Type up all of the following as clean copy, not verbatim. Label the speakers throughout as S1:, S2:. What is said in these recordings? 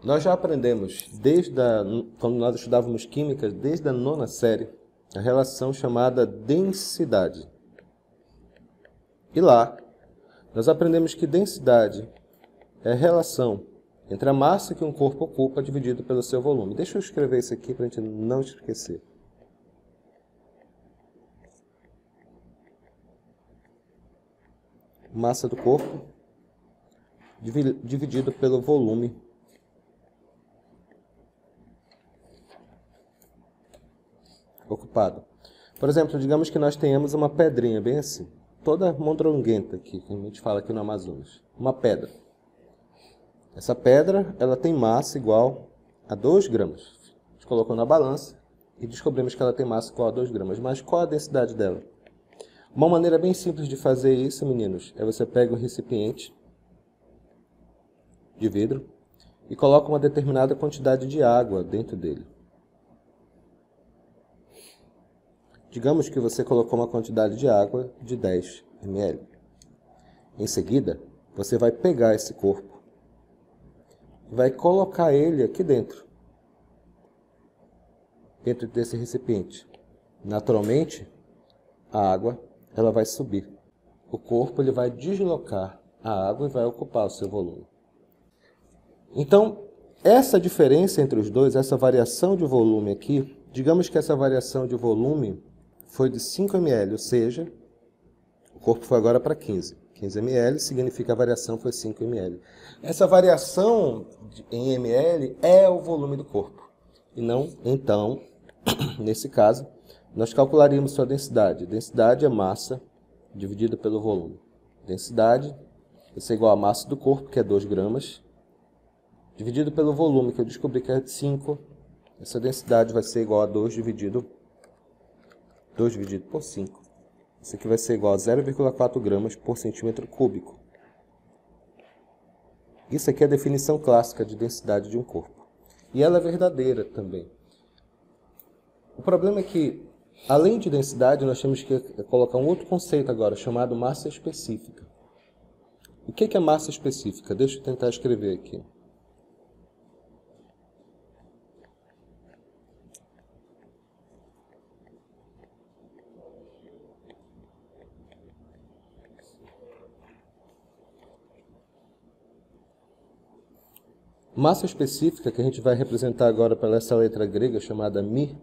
S1: Nós já aprendemos, quando nós estudávamos química, desde a 9ª série, a relação chamada densidade. E lá, nós aprendemos que densidade é a relação entre a massa que um corpo ocupa dividido pelo seu volume. Deixa eu escrever isso aqui para a gente não esquecer. Massa do corpo dividido pelo volume ocupado. Por exemplo, digamos que nós tenhamos uma pedrinha bem assim, toda mondronguenta aqui, que a gente fala aqui no Amazonas. Uma pedra. Essa pedra, ela tem massa igual a 2 gramas. A gente colocou na balança e descobrimos que ela tem massa igual a 2 gramas. Mas qual a densidade dela? Uma maneira bem simples de fazer isso, meninos, é você pega um recipiente de vidro e coloca uma determinada quantidade de água dentro dele. Digamos que você colocou uma quantidade de água de 10 ml. Em seguida, você vai pegar esse corpo e vai colocar ele aqui dentro desse recipiente. Naturalmente, a água ela vai subir. O corpo ele vai deslocar a água e vai ocupar o seu volume. Então, essa diferença entre os dois, essa variação de volume aqui, digamos que essa variação de volume foi de 5 ml, ou seja, o corpo foi agora para 15. 15 ml significa que a variação foi 5 ml. Essa variação em ml é o volume do corpo. E não, então, nesse caso, nós calcularíamos sua densidade. Densidade é massa dividido pelo volume. Densidade vai ser igual a massa do corpo, que é 2 gramas, dividido pelo volume, que eu descobri que é 5. Essa densidade vai ser igual a 2 dividido por 5. Isso aqui vai ser igual a 0,4 gramas por centímetro cúbico. Isso aqui é a definição clássica de densidade de um corpo. E ela é verdadeira também. O problema é que, além de densidade, nós temos que colocar um outro conceito agora, chamado massa específica. O que é massa específica? Deixa eu tentar escrever aqui. Massa específica, que a gente vai representar agora pela essa letra grega chamada μ,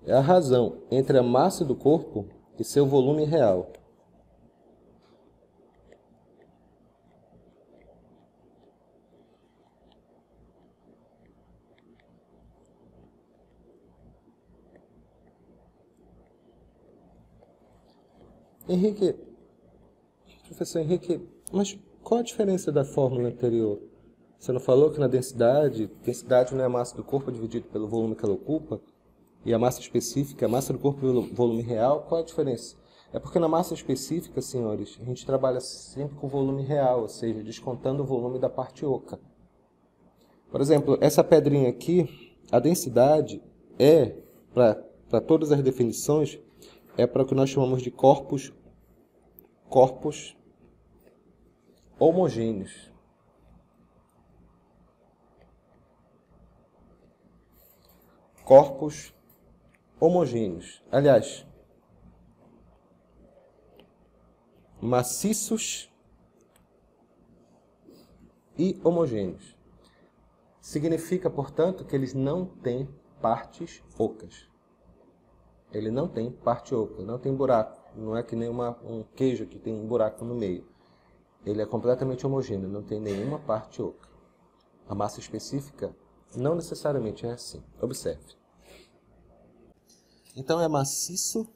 S1: é a razão entre a massa do corpo e seu volume real. Professor Henrique, mas qual a diferença da fórmula anterior? Você não falou que na densidade não é a massa do corpo dividido pelo volume que ela ocupa? E a massa específica, a massa do corpo pelo volume real, qual a diferença? É porque na massa específica, senhores, a gente trabalha sempre com o volume real, ou seja, descontando o volume da parte oca. Por exemplo, essa pedrinha aqui, a densidade é, para todas as definições, é para o que nós chamamos de corpos homogêneos. Corpos homogêneos. Aliás, maciços e homogêneos. Significa, portanto, que eles não têm partes ocas. Ele não tem parte oca, não tem buraco. Não é que nem um queijo que tem um buraco no meio. Ele é completamente homogêneo, não tem nenhuma parte oca. A massa específica não necessariamente é assim. Observe. Então é maciço,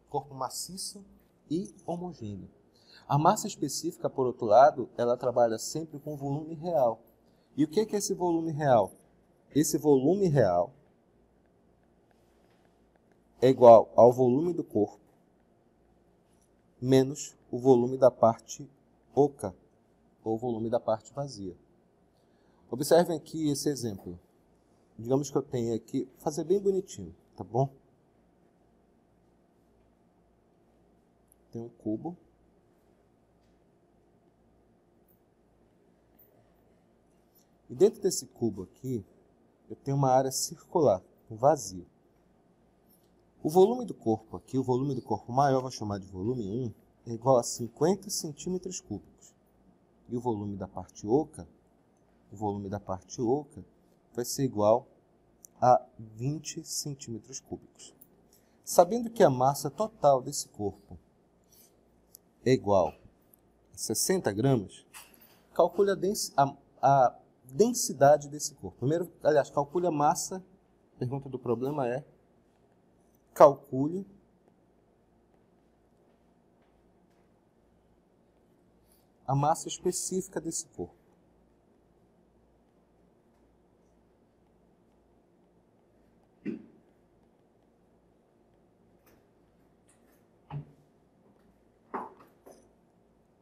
S1: corpo maciço e homogêneo. A massa específica, por outro lado, ela trabalha sempre com volume real. E o que é esse volume real? Esse volume real é igual ao volume do corpo menos o volume da parte oca, ou volume da parte vazia. Observem aqui esse exemplo. Digamos que eu tenho aqui, vou fazer bem bonitinho, tá bom? Tem um cubo. E dentro desse cubo aqui, eu tenho uma área circular, um vazio. O volume do corpo aqui, o volume do corpo maior, vou chamar de volume 1, é igual a 50 centímetros cúbicos. E o volume da parte oca, vai ser igual a 20 centímetros cúbicos. Sabendo que a massa total desse corpo é igual a 60 gramas, calcule a densidade desse corpo. Primeiro, aliás, calcule a massa. A pergunta do problema é: calcule a massa específica desse corpo.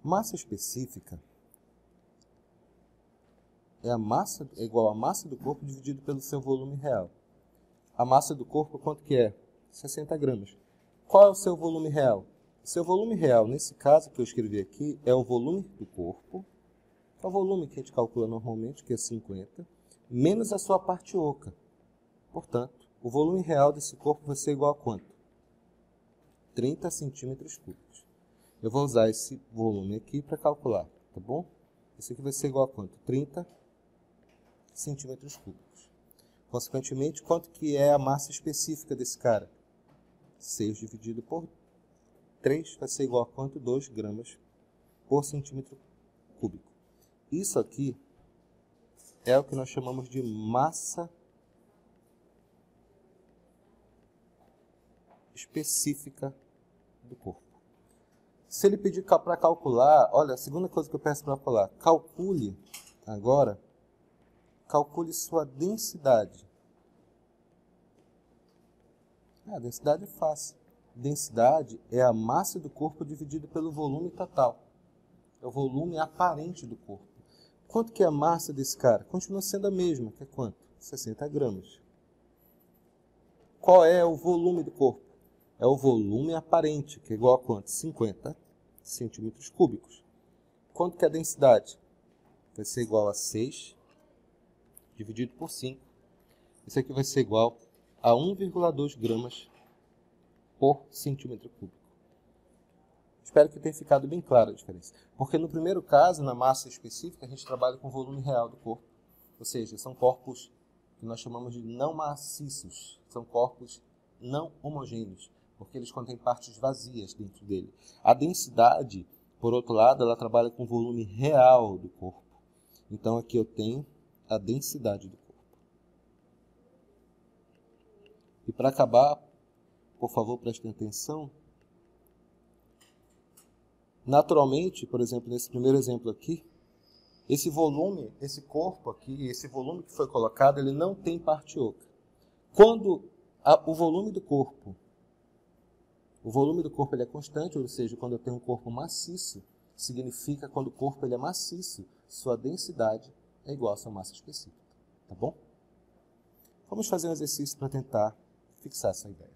S1: Massa específica é igual a massa do corpo dividido pelo seu volume real. A massa do corpo, quanto que é? 60 gramas. Qual é o seu volume real? O seu volume real, nesse caso que eu escrevi aqui, é o volume do corpo, é o volume que a gente calcula normalmente, que é 50, menos a sua parte oca. Portanto, o volume real desse corpo vai ser igual a quanto? 30 centímetros cúbicos. Eu vou usar esse volume aqui para calcular, tá bom? Esse aqui vai ser igual a quanto? 30 centímetros cúbicos. Consequentemente, quanto que é a massa específica desse cara? 6 dividido por 3 vai ser igual a quanto? 2 gramas por centímetro cúbico. Isso aqui é o que nós chamamos de massa específica do corpo. Se ele pedir para calcular, olha, a segunda coisa que eu peço para calcular, calcule sua densidade. A densidade é fácil. Densidade é a massa do corpo dividido pelo volume total. É o volume aparente do corpo. Quanto que é a massa desse cara? Continua sendo a mesma, que é quanto? 60 gramas. Qual é o volume do corpo? É o volume aparente, que é igual a quanto? 50 centímetros cúbicos. Quanto que é a densidade? Vai ser igual a 6 dividido por 5. Isso aqui vai ser igual a 1,2 gramas por centímetro cúbico. Espero que tenha ficado bem clara a diferença. Porque no primeiro caso, na massa específica, a gente trabalha com o volume real do corpo. Ou seja, são corpos que nós chamamos de não maciços. São corpos não homogêneos, porque eles contêm partes vazias dentro dele. A densidade, por outro lado, ela trabalha com o volume real do corpo. Então aqui eu tenho a densidade do corpo. E para acabar, por favor, prestem atenção. Naturalmente, por exemplo, nesse primeiro exemplo aqui, esse volume, esse corpo aqui, esse volume que foi colocado, ele não tem parte oca. Quando o volume do corpo ele é constante, ou seja, quando eu tenho um corpo maciço, significa quando o corpo ele é maciço, sua densidade é igual à sua massa específica. Tá bom? Vamos fazer um exercício para tentar fixar essa ideia.